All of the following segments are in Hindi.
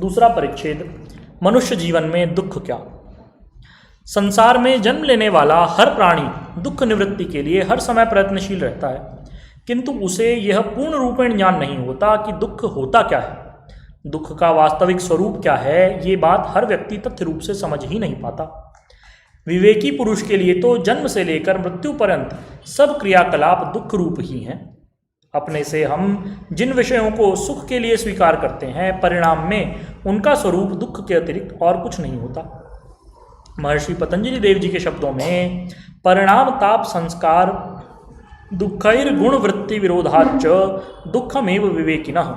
दूसरा परिच्छेद, मनुष्य जीवन में दुख क्या। संसार में जन्म लेने वाला हर प्राणी दुख निवृत्ति के लिए हर समय प्रयत्नशील रहता है, किंतु उसे यह पूर्ण रूपेण ज्ञान नहीं होता कि दुख होता क्या है, दुख का वास्तविक स्वरूप क्या है। ये बात हर व्यक्ति तथ्य रूप से समझ ही नहीं पाता। विवेकी पुरुष के लिए तो जन्म से लेकर मृत्यु पर्यंत सब क्रियाकलाप दुख रूप ही हैं। अपने से हम जिन विषयों को सुख के लिए स्वीकार करते हैं, परिणाम में उनका स्वरूप दुख के अतिरिक्त और कुछ नहीं होता। महर्षि पतंजलि देव जी के शब्दों में परिणाम ताप संस्कार दुखैर गुण वृत्ति विरोधाच दुखमेव विवेकिनः।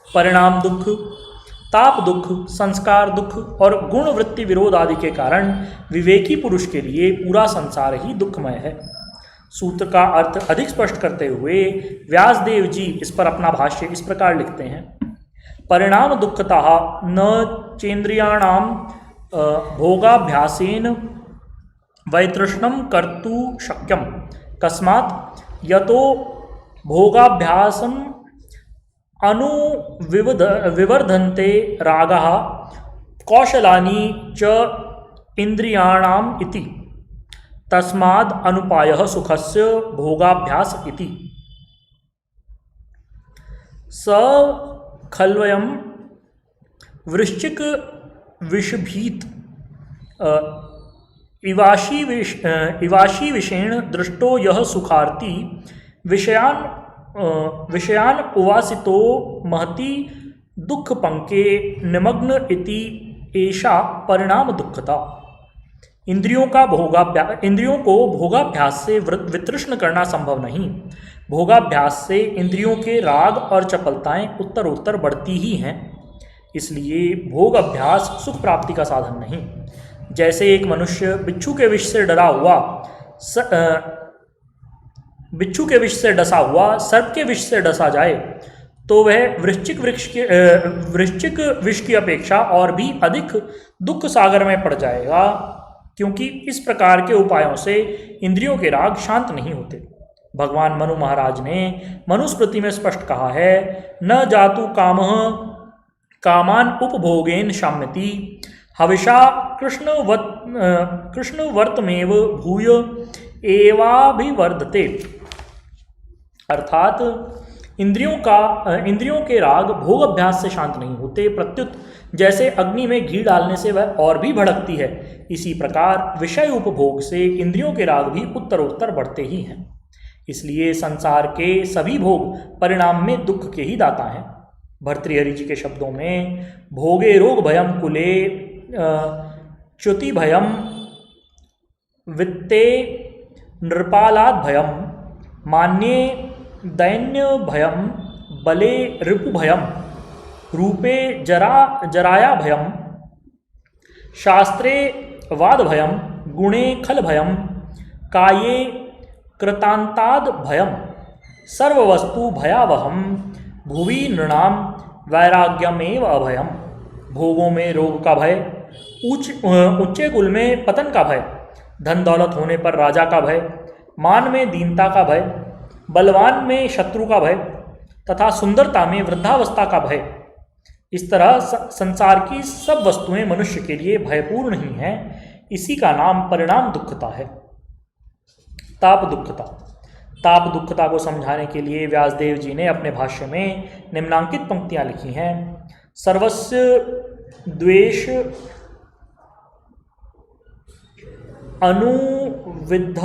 परिणाम दुख, ताप दुख, संस्कार दुख और गुण वृत्ति विरोध आदि के कारण विवेकी पुरुष के लिए पूरा संसार ही दुखमय है। सूत्र का अर्थ अधिक स्पष्ट करते हुए व्यासदेव जी इस पर अपना भाष्य इस प्रकार लिखते हैं। परिणाम दुखता न चेन्द्रियाणाम भोगाभ्यासेन वैतृष्णम कर्तु शक्यम, कस्मात् यतो भोगाभ्यासम विवर्धन्ते रागः कौशलानि च इंद्रियाणाम इति, तस्माद् अनुपायः सुखस्य भोगाभ्यास इति। स खल्वयं वृश्चिक विषभीत इवाशी विषेण दृष्टो यः सुखार्थी विषयान उवासितो महति दुख पंके निमग्न इति एषा परिणाम दुखता। इंद्रियों को भोगाभ्यास से वितृष्ण करना संभव नहीं। भोगाभ्यास से इंद्रियों के राग और चपलताएं उत्तरोत्तर बढ़ती ही हैं। इसलिए भोग अभ्यास सुख प्राप्ति का साधन नहीं। जैसे एक मनुष्य बिच्छू के विष से डसा हुआ सर्प के विष से डसा जाए तो वह वृश्चिक विष की अपेक्षा और भी अधिक दुख सागर में पड़ जाएगा, क्योंकि इस प्रकार के उपायों से इंद्रियों के राग शांत नहीं होते। भगवान मनु महाराज ने मनुस्मृति में स्पष्ट कहा है, न जातु कामः कामान उपभोगेन शाम्यति हविषा कृष्णवर्तमेव भूय एवाभिवर्धते। अर्थात इंद्रियों के राग भोग अभ्यास से शांत नहीं होते, प्रत्युत जैसे अग्नि में घी डालने से वह और भी भड़कती है, इसी प्रकार विषय उपभोग से इंद्रियों के राग भी उत्तरोत्तर बढ़ते ही हैं। इसलिए संसार के सभी भोग परिणाम में दुख के ही दाता हैं। भर्तृहरि जी के शब्दों में भोगे रोग भयम कुले च्युति भयम वित्ते नृपालाद भयम मान्ये दैन्य भयम बले रिपु भयम रूपे जराया भयम शास्त्रे वाद भयम गुणे खल भयम काये कृतांताद भयम सर्ववस्तु भयावहम भुवि नृणाम वैराग्यमेव अभयम। भोगों में रोग का भय, ऊंचे कुल में पतन का भय, धन दौलत होने पर राजा का भय, मान में दीनता का भय, बलवान में शत्रु का भय तथा सुंदरता में वृद्धावस्था का भय। इस तरह संसार की सब वस्तुएं मनुष्य के लिए भयपूर्ण ही हैं। इसी का नाम परिणाम दुखता है। ताप दुखता। ताप दुखता को समझाने के लिए व्यासदेव जी ने अपने भाष्य में निम्नांकित पंक्तियां लिखी हैं। सर्वस्य द्वेष अनुविद्ध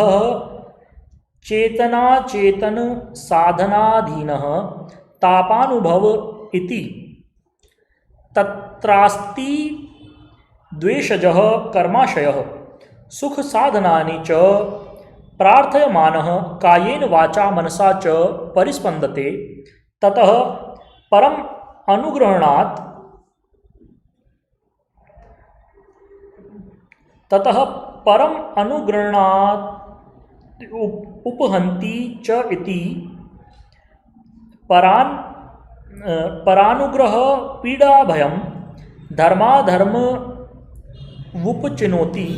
चेतना चेतन साधनाधीनः तापानुभव इति तत्रास्ति द्वेषजः कर्माशयः सुख साधनानि च प्रार्थयमानः कायेन वाचा मनसा च परिस्पन्दते ततः परम अनुगृह्णात् उपहन्ति च इति परानुग्रह पीड़ा भयम धर्माधर्म वुपचिनोति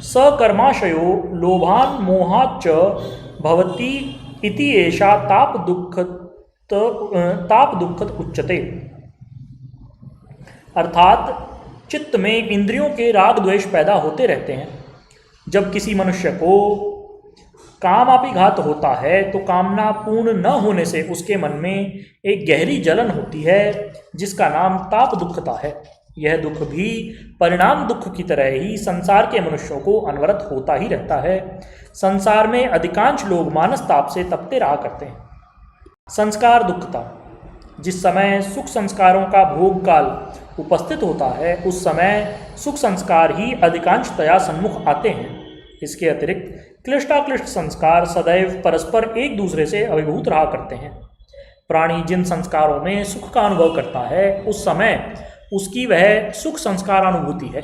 सकर्माशयो लोभान मोहाच्च भवति इति एषा ताप दुखत उच्यते। अर्थात चित्त में इंद्रियों के राग द्वेष पैदा होते रहते हैं। जब किसी मनुष्य को कामाभिघात होता है तो कामना पूर्ण न होने से उसके मन में एक गहरी जलन होती है जिसका नाम ताप दुखता है। यह दुख भी परिणाम दुख की तरह ही संसार के मनुष्यों को अनवरत होता ही रहता है। संसार में अधिकांश लोग मानस ताप से तपते रहा करते हैं। संस्कार दुखता, जिस समय सुख संस्कारों का भोग काल उपस्थित होता है उस समय सुख संस्कार ही अधिकांशतया सन्मुख आते हैं। इसके अतिरिक्त क्लिष्टाक्लिष्ट संस्कार सदैव परस्पर एक दूसरे से अभिभूत रहा करते हैं। प्राणी जिन संस्कारों में सुख का अनुभव करता है उस समय उसकी वह सुख संस्कार अनुभूति है,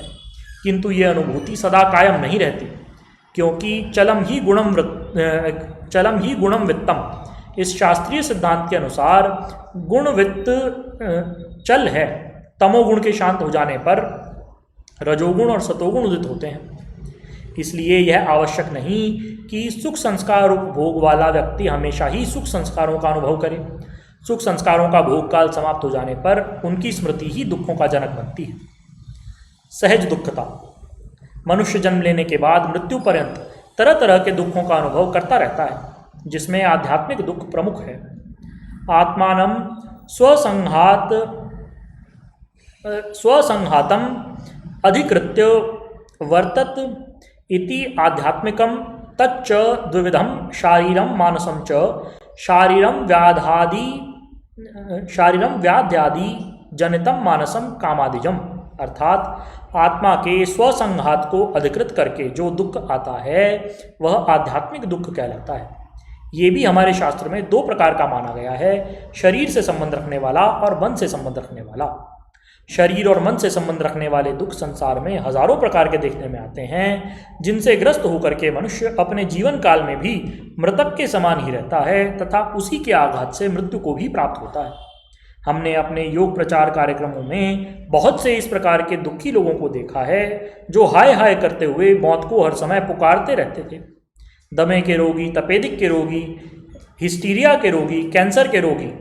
किंतु यह अनुभूति सदा कायम नहीं रहती, क्योंकि चलम ही गुणम वित्तम, इस शास्त्रीय सिद्धांत के अनुसार गुण वित्त चल है। तमोगुण के शांत हो जाने पर रजोगुण और सतोगुण उदित होते हैं। इसलिए यह आवश्यक नहीं कि सुख संस्कार उपभोग वाला व्यक्ति हमेशा ही सुख संस्कारों का अनुभव करे। सुख संस्कारों का भोग काल समाप्त हो जाने पर उनकी स्मृति ही दुखों का जनक बनती है। सहज दुखता, मनुष्य जन्म लेने के बाद मृत्यु पर्यंत तरह तरह के दुखों का अनुभव करता रहता है, जिसमें आध्यात्मिक दुख प्रमुख है। आत्मानं स्वसंहातम अधिकृत्य वर्तत इति आध्यात्मिकम तच्च द्विविधम शारीरम मानसम च शारीरम व्याध्यादि जनितम मानसम कामादिजम। अर्थात आत्मा के स्वसंघात को अधिकृत करके जो दुख आता है वह आध्यात्मिक दुख कहलाता है। ये भी हमारे शास्त्र में दो प्रकार का माना गया है, शरीर से संबंध रखने वाला और मन से संबंध रखने वाला। शरीर और मन से संबंध रखने वाले दुख संसार में हजारों प्रकार के देखने में आते हैं, जिनसे ग्रस्त होकर के मनुष्य अपने जीवन काल में भी मृतक के समान ही रहता है तथा उसी के आघात से मृत्यु को भी प्राप्त होता है। हमने अपने योग प्रचार कार्यक्रमों में बहुत से इस प्रकार के दुखी लोगों को देखा है जो हाय हाय करते हुए मौत को हर समय पुकारते रहते थे। दमे के रोगी, तपेदिक के रोगी, हिस्टीरिया के रोगी, कैंसर के रोगी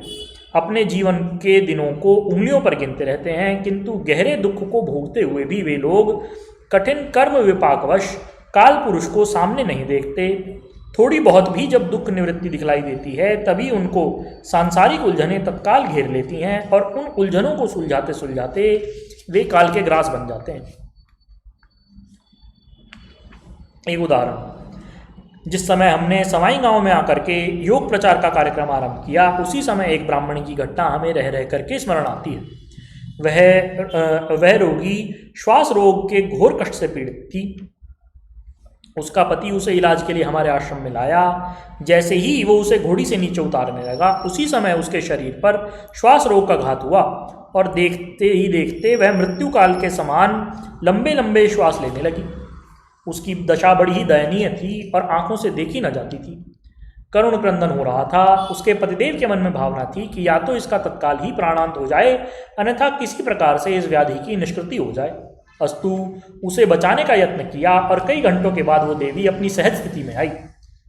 अपने जीवन के दिनों को उंगलियों पर गिनते रहते हैं, किंतु गहरे दुख को भोगते हुए भी वे लोग कठिन कर्म विपाकवश काल पुरुष को सामने नहीं देखते। थोड़ी बहुत भी जब दुख निवृत्ति दिखलाई देती है तभी उनको सांसारिक उलझनें तत्काल घेर लेती हैं और उन उलझनों को सुलझाते सुलझाते वे काल के ग्रास बन जाते हैं। एक उदाहरण, जिस समय हमने सवाई गांव में आकर के योग प्रचार का कार्यक्रम आरंभ किया उसी समय एक ब्राह्मणी की घटना हमें रह रह करके स्मरण आती है। वह रोगी श्वास रोग के घोर कष्ट से पीड़ित थी। उसका पति उसे इलाज के लिए हमारे आश्रम में लाया। जैसे ही वो उसे घोड़ी से नीचे उतारने लगा उसी समय उसके शरीर पर श्वास रोग का घात हुआ और देखते ही देखते वह मृत्यु काल के समान लंबे लंबे श्वास लेने लगी। उसकी दशा बड़ी ही दयनीय थी और आंखों से देखी न जाती थी। करुण क्रंदन हो रहा था। उसके पतिदेव के मन में भावना थी कि या तो इसका तत्काल ही प्राणांत हो जाए, अन्यथा किसी प्रकार से इस व्याधि की निष्कृति हो जाए। अस्तु उसे बचाने का यत्न किया और कई घंटों के बाद वो देवी अपनी सहज स्थिति में आई।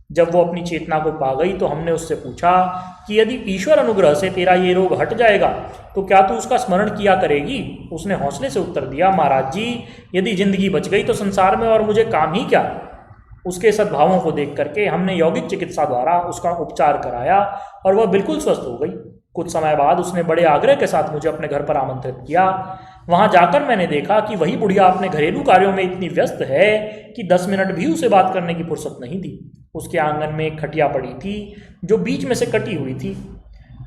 जब वो अपनी चेतना को पा गई तो हमने उससे पूछा कि यदि ईश्वर अनुग्रह से तेरा ये रोग हट जाएगा तो क्या तू उसका स्मरण किया करेगी? उसने हौसले से उत्तर दिया, महाराज जी, यदि जिंदगी बच गई तो संसार में और मुझे काम ही क्या। उसके सद्भावों को देख करके हमने यौगिक चिकित्सा द्वारा उसका उपचार कराया और वह बिल्कुल स्वस्थ हो गई। कुछ समय बाद उसने बड़े आग्रह के साथ मुझे अपने घर पर आमंत्रित किया। वहां जाकर मैंने देखा कि वही बुढ़िया अपने घरेलू कार्यों में इतनी व्यस्त है कि 10 मिनट भी उसे बात करने की फुर्सत नहीं थी। उसके आंगन में एक खटिया पड़ी थी जो बीच में से कटी हुई थी।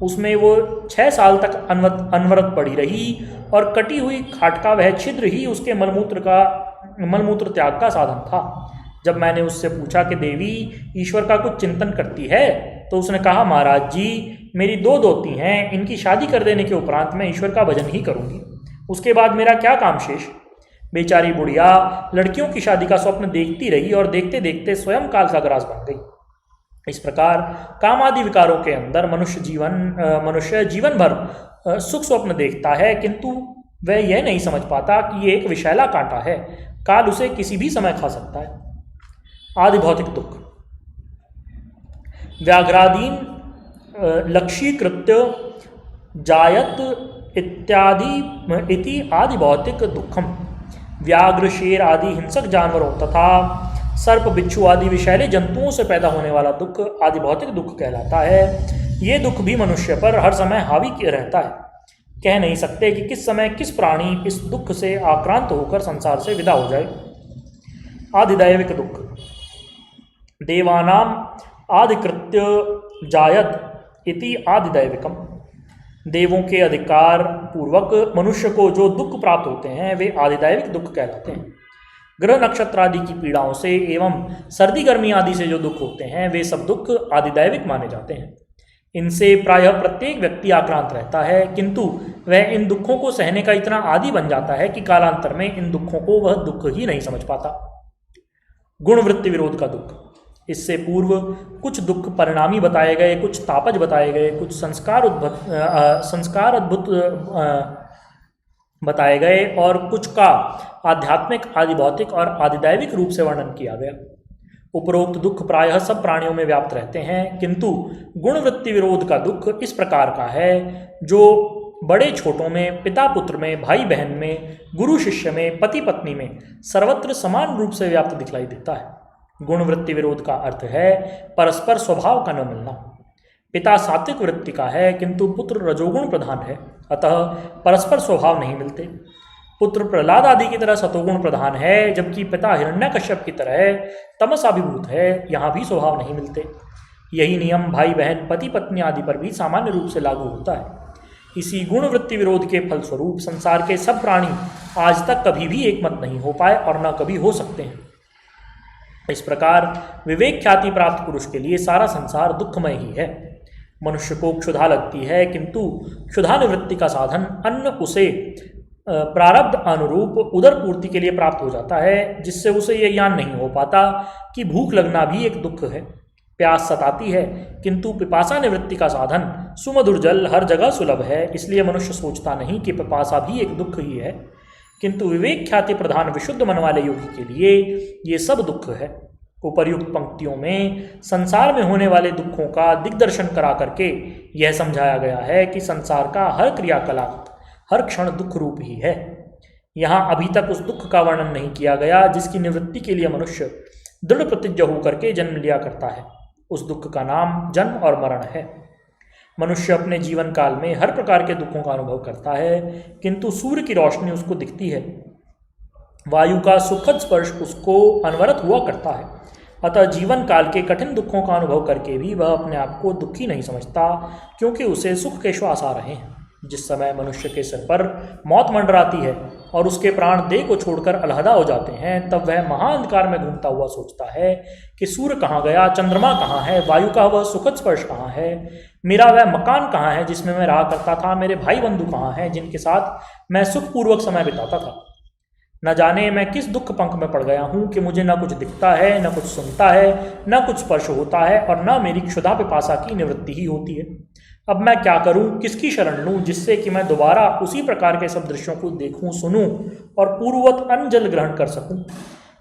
उसमें वो 6 साल तक अनवरत पड़ी रही और कटी हुई खाट का वह छिद्र ही उसके मलमूत्र त्याग का साधन था। जब मैंने उससे पूछा कि देवी ईश्वर का कुछ चिंतन करती है तो उसने कहा, महाराज जी, मेरी 2 दोती हैं, इनकी शादी कर देने के उपरांत मैं ईश्वर का भजन ही करूँगी। उसके बाद मेरा क्या काम शेष। बेचारी बुढ़िया लड़कियों की शादी का स्वप्न देखती रही और देखते देखते स्वयं काल का ग्रास बन गई। इस प्रकार कामादि विकारों के अंदर मनुष्य जीवन भर सुख स्वप्न देखता है, किंतु वह यह नहीं समझ पाता कि ये एक विषैला कांटा है, काल उसे किसी भी समय खा सकता है। आदि भौतिक दुख, व्याघ्रादीन लक्षीकृत्य जायत इत्यादि इति आदि भौतिक दुखम। व्याघ्र, शेर आदि हिंसक जानवरों तथा सर्प, बिच्छू आदि विषैले जंतुओं से पैदा होने वाला दुख आदि भौतिक दुख कहलाता है। ये दुख भी मनुष्य पर हर समय हावी रहता है। कह नहीं सकते कि किस समय किस प्राणी इस दुख से आक्रांत होकर संसार से विदा हो जाए। आदिदैविक दुख। देवानाम आदिकृत्य जायत इति आदिदैविकम। देवों के अधिकार पूर्वक मनुष्य को जो दुख प्राप्त होते हैं वे आदिदैविक दुख कहलाते हैं। ग्रह नक्षत्र आदि की पीड़ाओं से एवं सर्दी गर्मी आदि से जो दुख होते हैं वे सब दुख आदिदैविक माने जाते हैं। इनसे प्रायः प्रत्येक व्यक्ति आक्रांत रहता है, किंतु वह इन दुखों को सहने का इतना आदी बन जाता है कि कालांतर में इन दुखों को वह दुख ही नहीं समझ पाता। गुणवृत्ति विरोध का दुख। इससे पूर्व कुछ दुख परिणामी बताए गए, कुछ तापज बताए गए, कुछ संस्कार अद्भुत बताए गए और कुछ का आध्यात्मिक, आदि भौतिक और आदिदैविक रूप से वर्णन किया गया। उपरोक्त दुख प्रायः सब प्राणियों में व्याप्त रहते हैं, किंतु गुणवृत्ति विरोध का दुख इस प्रकार का है जो बड़े छोटों में, पिता पुत्र में, भाई बहन में, गुरु शिष्य में, पति पत्नी में सर्वत्र समान रूप से व्याप्त दिखलाई देता है। गुणवृत्ति विरोध का अर्थ है परस्पर स्वभाव का न मिलना। पिता सात्विक वृत्ति का है किंतु पुत्र रजोगुण प्रधान है, अतः परस्पर स्वभाव नहीं मिलते। पुत्र प्रहलाद आदि की तरह सतोगुण प्रधान है, जबकि पिता हिरण्यकश्यप की तरह तमसाभिभूत है, यहाँ भी स्वभाव नहीं मिलते। यही नियम भाई बहन, पति पत्नी आदि पर भी सामान्य रूप से लागू होता है। इसी गुणवृत्ति विरोध के फलस्वरूप संसार के सब प्राणी आज तक कभी भी एकमत नहीं हो पाए और न कभी हो सकते हैं। इस प्रकार विवेक ख्याति प्राप्त पुरुष के लिए सारा संसार दुखमय ही है। मनुष्य को क्षुधा लगती है, किंतु क्षुधा निवृत्ति का साधन अन्न उसे प्रारब्ध अनुरूप उदर पूर्ति के लिए प्राप्त हो जाता है, जिससे उसे यह ज्ञान नहीं हो पाता कि भूख लगना भी एक दुख है। प्यास सताती है, किंतु पिपासा निवृत्ति का साधन सुमधुर जल हर जगह सुलभ है, इसलिए मनुष्य सोचता नहीं कि पिपासा भी एक दुख ही है। किंतु विवेक ख्याति प्रधान विशुद्ध मन वाले योगी के लिए ये सब दुख है। उपर्युक्त पंक्तियों में संसार में होने वाले दुखों का दिग्दर्शन करा करके यह समझाया गया है कि संसार का हर क्रियाकलाप हर क्षण दुख रूप ही है। यहाँ अभी तक उस दुख का वर्णन नहीं किया गया जिसकी निवृत्ति के लिए मनुष्य दृढ़ प्रतिज्ञ होकर के जन्म लिया करता है। उस दुख का नाम जन्म और मरण है। मनुष्य अपने जीवन काल में हर प्रकार के दुखों का अनुभव करता है, किंतु सूर्य की रोशनी उसको दिखती है, वायु का सुखद स्पर्श उसको अनवरत हुआ करता है। अतः जीवन काल के कठिन दुखों का अनुभव करके भी वह अपने आप को दुखी नहीं समझता, क्योंकि उसे सुख के श्वास आ रहे हैं। जिस समय मनुष्य के सिर पर मौत मंडराती है और उसके प्राण देह को छोड़कर अलहदा हो जाते हैं, तब वह महाअंधकार में घूमता हुआ सोचता है कि सूर्य कहाँ गया, चंद्रमा कहाँ है, वायु का वह सुखद स्पर्श कहाँ है, मेरा वह मकान कहाँ है जिसमें मैं रहा करता था, मेरे भाई बंधु कहाँ हैं जिनके साथ मैं सुखपूर्वक समय बिताता था। न जाने मैं किस दुख पंख में पड़ गया हूँ कि मुझे न कुछ दिखता है, न कुछ सुनता है, न कुछ स्पर्श होता है और न मेरी क्षुधा पिपासा की निवृत्ति ही होती है। अब मैं क्या करूं, किसकी शरण लूं जिससे कि मैं दोबारा उसी प्रकार के सब दृश्यों को देखूं, सुनूं और पूर्ववत अन्न जल ग्रहण कर सकूं,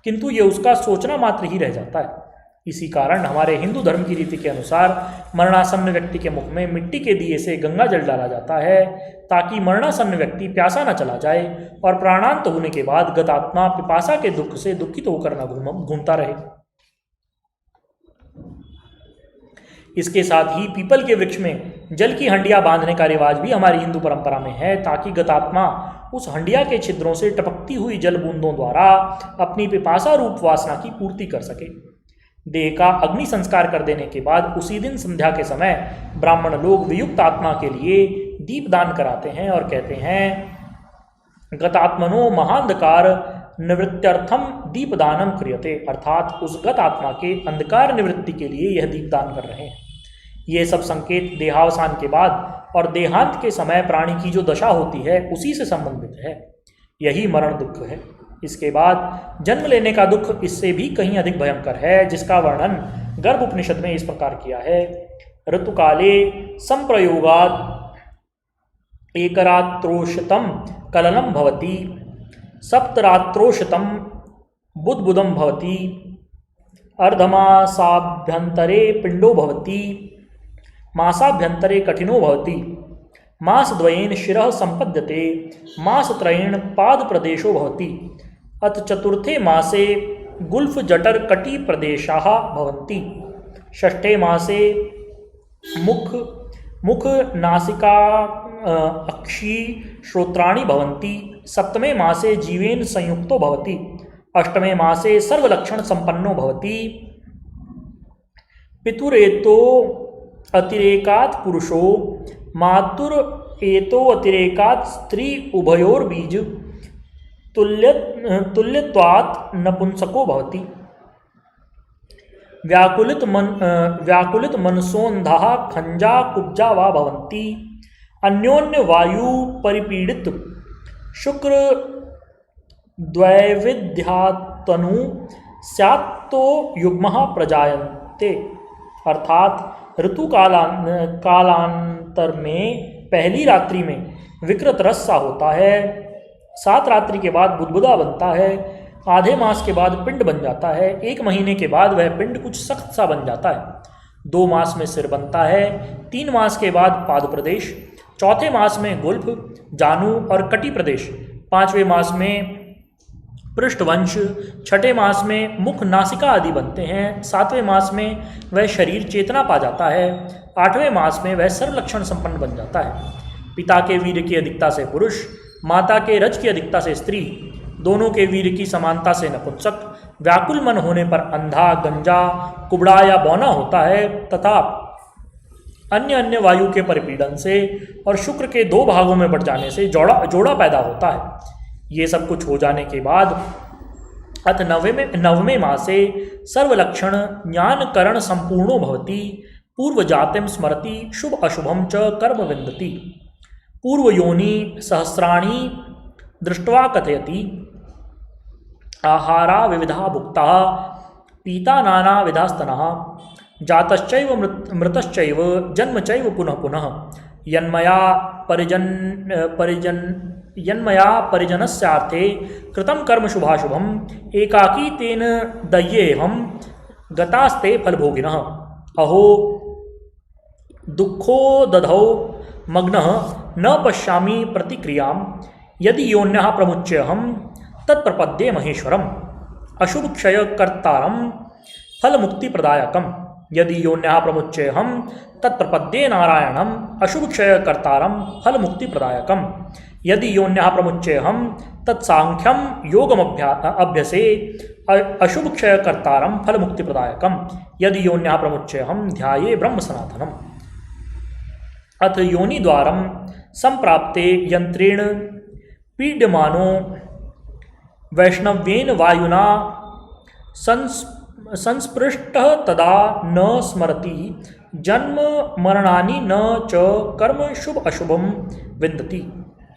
किंतु ये उसका सोचना मात्र ही रह जाता है। इसी कारण हमारे हिंदू धर्म की रीति के अनुसार मरणासन्न व्यक्ति के मुख में मिट्टी के दिए से गंगा जल डाला जाता है, ताकि मरणासन्न व्यक्ति प्यासा न चला जाए और प्राणांत होने के बाद गतात्मा पिपासा के दुख से दुखित होकर न घूमता रहे। इसके साथ ही पीपल के वृक्ष में जल की हंडिया बांधने का रिवाज भी हमारी हिंदू परंपरा में है, ताकि गतात्मा उस हंडिया के छिद्रों से टपकती हुई जल बूंदों द्वारा अपनी पिपासा रूप वासना की पूर्ति कर सके। देह का अग्नि संस्कार कर देने के बाद उसी दिन संध्या के समय ब्राह्मण लोग वियुक्त आत्मा के लिए दीपदान कराते हैं और कहते हैं गतात्मनो महांधकार निवृत्त्यर्थम दीपदानम क्रियते, अर्थात उस गत आत्मा के अंधकार निवृत्ति के लिए यह दीपदान कर रहे हैं। ये सब संकेत देहावसान के बाद और देहांत के समय प्राणी की जो दशा होती है उसी से संबंधित है। यही मरण दुख है। इसके बाद जन्म लेने का दुख इससे भी कहीं अधिक भयंकर है, जिसका वर्णन गर्भ उपनिषद में इस प्रकार किया है। ऋतुकाले संप्रयोगाद एकरात्रोशतम कलनम भवति, सप्तरात्रोशतम बुद्बुदम भवति, अर्धमासाभ्यंतरे पिंडो भवति, मासाभ्यंतरे कठिनो भवति, मासद्वयेन शिरः सम्पद्यते, मासत्रयेण पादप्रदेशो भवति, अथ चतुर्थे मासे गुल्फजठरकटिप्रदेशाः भवन्ति, षष्ठे मासे मुख नासिका अक्षी श्रोत्राणि भवन्ति, सप्तमे मासे जीवेन संयुक्तो भवति, अष्टमे मासे सर्वलक्षण संपन्नो भवति, पितुरेतो अतिरेकात् पुरुषो, मातुर एतो अतिरेकात् स्त्री उभयोर्बीज तुल्यत्वात् नपुंसको भवति। व्याकुलित मनसोन्धाः खंजा कुब्जा वा भवन्ति, अन्योन्य वायु परिपीडित शुक्र द्वैविध्यात्तनु स्यात्तो युग्मः प्रजायन्ते। अर्थात ऋतु कालांतर में पहली रात्रि में विकृत रस सा होता है, 7 रात्रि के बाद बुदबुदा बनता है, आधे मास के बाद पिंड बन जाता है, 1 महीने के बाद वह पिंड कुछ सख्त सा बन जाता है, 2 मास में सिर बनता है, 3 मास के बाद पाद प्रदेश, चौथे मास में गुल्फ, जानु और कटी प्रदेश, 5वें मास में पृष्ठवंश, 6ठे मास में मुख नासिका आदि बनते हैं, 7वें मास में वह शरीर चेतना पा जाता है, 8वें मास में वह सर्वलक्षण संपन्न बन जाता है। पिता के वीर की अधिकता से पुरुष, माता के रज की अधिकता से स्त्री, दोनों के वीर की समानता से नपुंसक, व्याकुल मन होने पर अंधा, गंजा, कुबड़ा या बौना होता है, तथा अन्य अन्य वायु के परिपीड़न से और शुक्र के 2 भागों में बढ़ जाने से जोड़ा पैदा होता है। ये सब कुछ हो जाने के बाद अथ नवमे मासे सर्वलक्षण ज्ञानकरण संपूर्णो भवति, पूर्व जातिम स्मरति, शुभ अशुभम च कर्म विन्दति, पूर्व योनि सहस्राणि दृष्ट्वा कथयति, आहारा विविधा भुक्ता, पीता नाना विधास्तनः, जातश्चैव मृतश्चैव जन्म चैव पुनः पुनः, यन्मया परिजनस्यार्थे कृतं कर्म शुभाशुभम, एकाकी तेन दय्येऽहं गतास्ते फलभोगिनः, अहो दुःखो दधौ मग्नः न पश्यामि प्रतिक्रियां, यदि योन्यः प्रमुच्यहं तत्प्रपद्ये महेश्वरम्, अशुभ क्षय कर्तारं फलमुक्तिप्रदायकम्, यदि योन्यः प्रमुच्यहं तत्प्रपद्ये नारायणम्, अशुभ क्षय कर्तारं फलमुक्तिप्रदायकम्, यदि योन्यः प्रमुच्यहं तत्सांख्यं योगमभ्यसे, अशुभ क्षय कर्तारं फलमुक्तिप्रदायकम्, यदि योन्यः प्रमुच्यहं ध्याये ब्रह्म सनातनम्। अथ योनिद्वारं संप्राप्ते यंत्रेण पीड्यमानो वैष्णव्येन वायुना संस्पृष्टः तदा न स्मरति, जन्म मरणानि न च कर्म शुभ अशुभम विन्दति।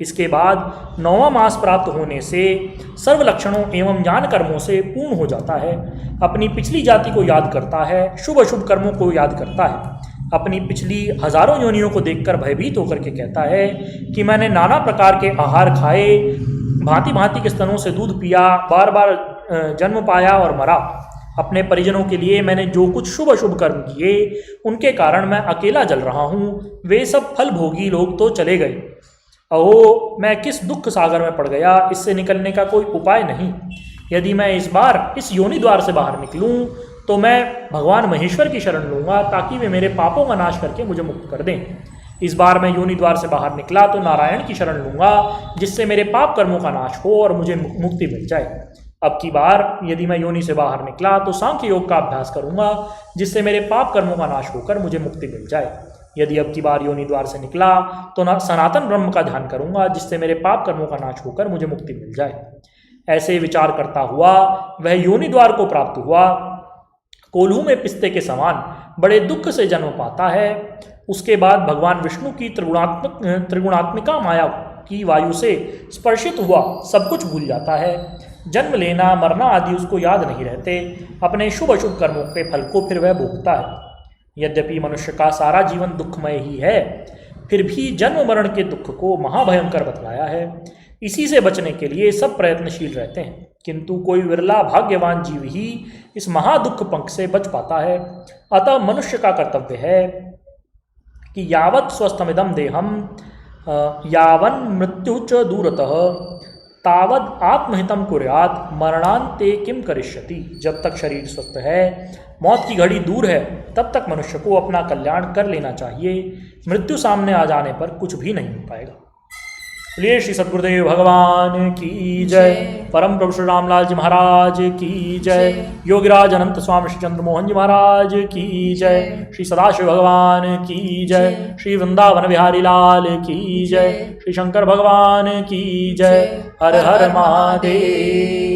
इसके बाद 9वां मास प्राप्त होने से सर्वलक्षणों एवं ज्ञान कर्मों से पूर्ण हो जाता है, अपनी पिछली जाति को याद करता है, शुभ अशुभ कर्मों को याद करता है, अपनी पिछली हजारों योनियों को देखकर भयभीत होकर के कहता है कि मैंने नाना प्रकार के आहार खाए, भांति भांति के स्तनों से दूध पिया, बार बार जन्म पाया और मरा, अपने परिजनों के लिए मैंने जो कुछ शुभ अशुभ कर्म किए उनके कारण मैं अकेला जल रहा हूँ, वे सब फल भोगी लोग तो चले गए, अहो मैं किस दुख सागर में पड़ गया, इससे निकलने का कोई उपाय नहीं। यदि मैं इस बार इस योनि द्वार से बाहर निकलूं तो मैं भगवान महेश्वर की शरण लूँगा ताकि वे मेरे पापों का नाश करके मुझे मुक्त कर दें। इस बार मैं योनि द्वार से बाहर निकला तो नारायण की शरण लूँगा जिससे मेरे पाप कर्मों का नाश हो और मुझे मुक्ति मिल जाए। अब की बार यदि मैं योनि से बाहर निकला तो सांख्य योग का अभ्यास करूँगा जिससे मेरे पाप कर्मों का नाश होकर मुझे मुक्ति मिल जाए। यदि अब की बार योनि द्वार से निकला तो सनातन ब्रह्म का ध्यान करूँगा जिससे मेरे पाप कर्मों का नाश होकर मुझे मुक्ति मिल जाए। ऐसे विचार करता हुआ वह योनि द्वार को प्राप्त हुआ, कोल्हू में पिस्ते के समान बड़े दुख से जन्म पाता है। उसके बाद भगवान विष्णु की त्रिगुणात्मिका माया की वायु से स्पर्शित हुआ सब कुछ भूल जाता है। जन्म लेना मरना आदि उसको याद नहीं रहते। अपने शुभ अशुभ कर्मों के फल को फिर वह भोगता है। यद्यपि मनुष्य का सारा जीवन दुखमय ही है, फिर भी जन्म मरण के दुख को महाभयंकर बतलाया है। इसी से बचने के लिए सब प्रयत्नशील रहते हैं, किंतु कोई विरला भाग्यवान जीव ही इस महादुख पंख से बच पाता है। अतः मनुष्य का कर्तव्य है कि यावत् स्वस्थमिदं देहम यावन् मृत्यु च दूरतः तावद आत्महितम कुर्यात् मरणान्ते किम करिष्यति। जब तक शरीर स्वस्थ है, मौत की घड़ी दूर है, तब तक मनुष्य को अपना कल्याण कर लेना चाहिए। मृत्यु सामने आ जाने पर कुछ भी नहीं हो पाएगा। बोलिए श्री सद्गुरुदेव भगवान की जय। परम प्रभु श्री रामलाल जी महाराज की जय। योगीराज अनंत स्वामी श्री चंद्रमोहन जी महाराज की जय। श्री सदाशिव भगवान की जय। श्री वृंदावन बिहारी लाल की जय। श्री शंकर भगवान की जय। हर हर महादेव।